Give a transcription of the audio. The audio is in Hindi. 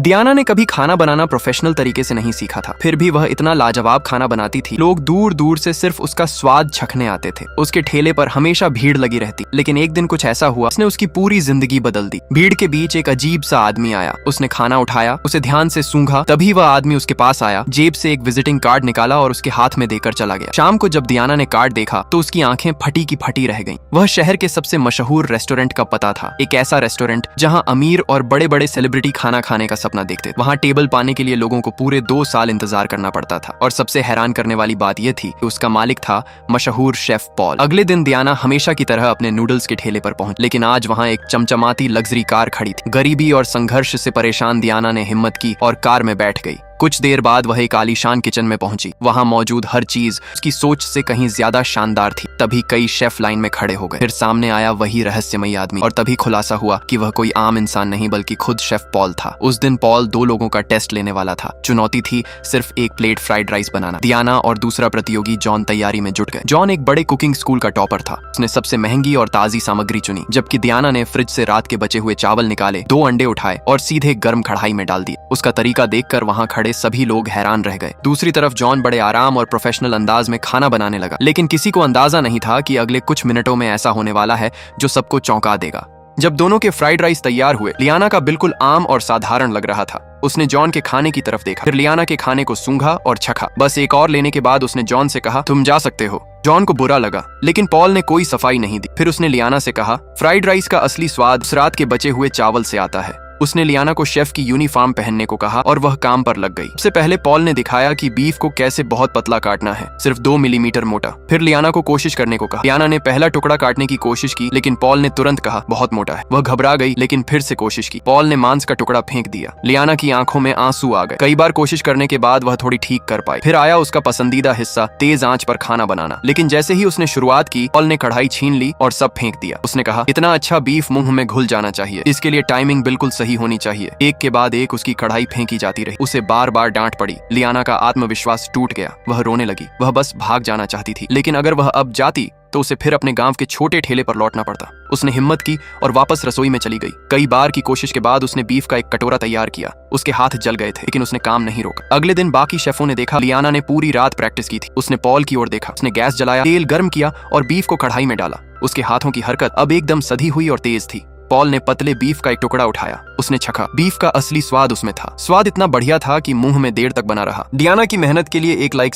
डियाना ने कभी खाना बनाना प्रोफेशनल तरीके से नहीं सीखा था, फिर भी वह इतना लाजवाब खाना बनाती थी, लोग दूर दूर से सिर्फ उसका स्वाद चखने आते थे। उसके ठेले पर हमेशा भीड़ लगी रहती, लेकिन एक दिन कुछ ऐसा हुआ उसने उसकी पूरी जिंदगी बदल दी। भीड़ के बीच एक अजीब सा आदमी आया, उसने खाना उठाया, उसे ध्यान से सूंघा, तभी वह आदमी उसके पास आया, जेब से एक विजिटिंग कार्ड निकाला और उसके हाथ में देकर चला गया। शाम को जब डियाना ने कार्ड देखा तो उसकी आंखें फटी की फटी रह गईं। वह शहर के सबसे मशहूर रेस्टोरेंट का पता था, एक ऐसा रेस्टोरेंट जहां अमीर और बड़े बड़े सेलिब्रिटी खाना खाने का सपना देखते। वहां टेबल पाने के लिए लोगों को पूरे 2 साल इंतजार करना पड़ता था, और सबसे हैरान करने वाली बात यह थी कि उसका मालिक था मशहूर शेफ पॉल। अगले दिन डियाना हमेशा की तरह अपने नूडल्स के ठेले पर पहुंची, लेकिन आज वहां एक चमचमाती लग्जरी कार खड़ी थी। गरीबी और संघर्ष से परेशान डियाना ने हिम्मत की और कार में बैठ गई। कुछ देर बाद वह एक आलीशान किचन में पहुंची। वहां मौजूद हर चीज उसकी सोच से कहीं ज्यादा शानदार थी। तभी कई शेफ लाइन में खड़े हो गए। फिर सामने आया वही रहस्यमयी आदमी, और तभी खुलासा हुआ कि वह कोई आम इंसान नहीं बल्कि खुद शेफ पॉल था। उस दिन पॉल 2 लोगों का टेस्ट लेने वाला था। चुनौती थी सिर्फ एक प्लेट फ्राइड राइस बनाना। डियाना और दूसरा प्रतियोगी जॉन तैयारी में जुट गए। जॉन एक बड़े कुकिंग स्कूल का टॉपर था। उसने सबसे महंगी और ताजी सामग्री चुनी, जबकि डियाना ने फ्रिज से रात के बचे हुए चावल निकाले, 2 अंडे उठाए और सीधे गर्म कढ़ाई में डाल दिए। उसका तरीका देखकर वहां खड़े सभी लोग हैरान रह गए। दूसरी तरफ जॉन बड़े आराम और प्रोफेशनल अंदाज में खाना बनाने लगा, लेकिन किसी को अंदाजा नहीं था कि अगले कुछ मिनटों में ऐसा होने वाला है जो सबको चौंका देगा। जब दोनों के फ्राइड राइस तैयार हुए, डियाना का बिल्कुल आम और साधारण लग रहा था। उसने जॉन के खाने की तरफ देखा, फिर डियाना के खाने को सूंघा और चखा। बस एक और लेने के बाद उसने जॉन से कहा, तुम जा सकते हो। जॉन को बुरा लगा, लेकिन पॉल ने कोई सफाई नहीं दी। फिर उसने डियाना से कहा, फ्राइड राइस का असली स्वाद उस रात के बचे हुए चावल से आता है। उसने डियाना को शेफ की यूनिफॉर्म पहनने को कहा और वह काम पर लग गई। सबसे पहले पॉल ने दिखाया कि बीफ को कैसे बहुत पतला काटना है, सिर्फ 2 मिलीमीटर मोटा। फिर डियाना को कोशिश करने को कहा। डियाना ने पहला टुकड़ा काटने की कोशिश की, लेकिन पॉल ने तुरंत कहा, बहुत मोटा है। वह घबरा गई, लेकिन फिर से कोशिश की। पॉल ने मांस का टुकड़ा फेंक दिया। डियाना की आंखों में आंसू आ गए। कई बार कोशिश करने के बाद वह थोड़ी ठीक कर पाई। फिर आया उसका पसंदीदा हिस्सा, तेज आंच पर खाना बनाना। लेकिन जैसे ही उसने शुरुआत की, पॉल ने कढ़ाई छीन ली और सब फेंक दिया। उसने कहा, इतना अच्छा बीफ मुंह में घुल जाना चाहिए, इसके लिए टाइमिंग बिल्कुल सही होनी चाहिए। एक के बाद एक उसकी कढ़ाई फेंकी जाती रही। उसे बार बार डांट पड़ी। डियाना का आत्मविश्वास टूट गया। वह रोने लगी। वह बस भाग जाना चाहती थी, लेकिन अगर वह अब जाती तो उसे फिर अपने गांव के छोटे ठेले पर लौटना पड़ता। उसने हिम्मत की और वापस रसोई में चली गई। कई बार की कोशिश के बाद उसने बीफ का एक कटोरा तैयार किया। उसके हाथ जल गए थे, लेकिन उसने काम नहीं रोका। अगले दिन बाकी शेफों ने देखा डियाना ने पूरी रात प्रैक्टिस की थी। उसने पॉल की ओर देखा। उसने गैस जलाया, तेल गर्म किया और बीफ को कढ़ाई में डाला। उसके हाथों की हरकत अब एकदम सधी हुई और तेज थी। पॉल ने पतले बीफ का एक टुकड़ा उठाया। उसने चखा। बीफ का असली स्वाद उसमें था। स्वाद इतना बढ़िया था कि मुंह में देर तक बना रहा। डियाना की मेहनत के लिए एक लाइक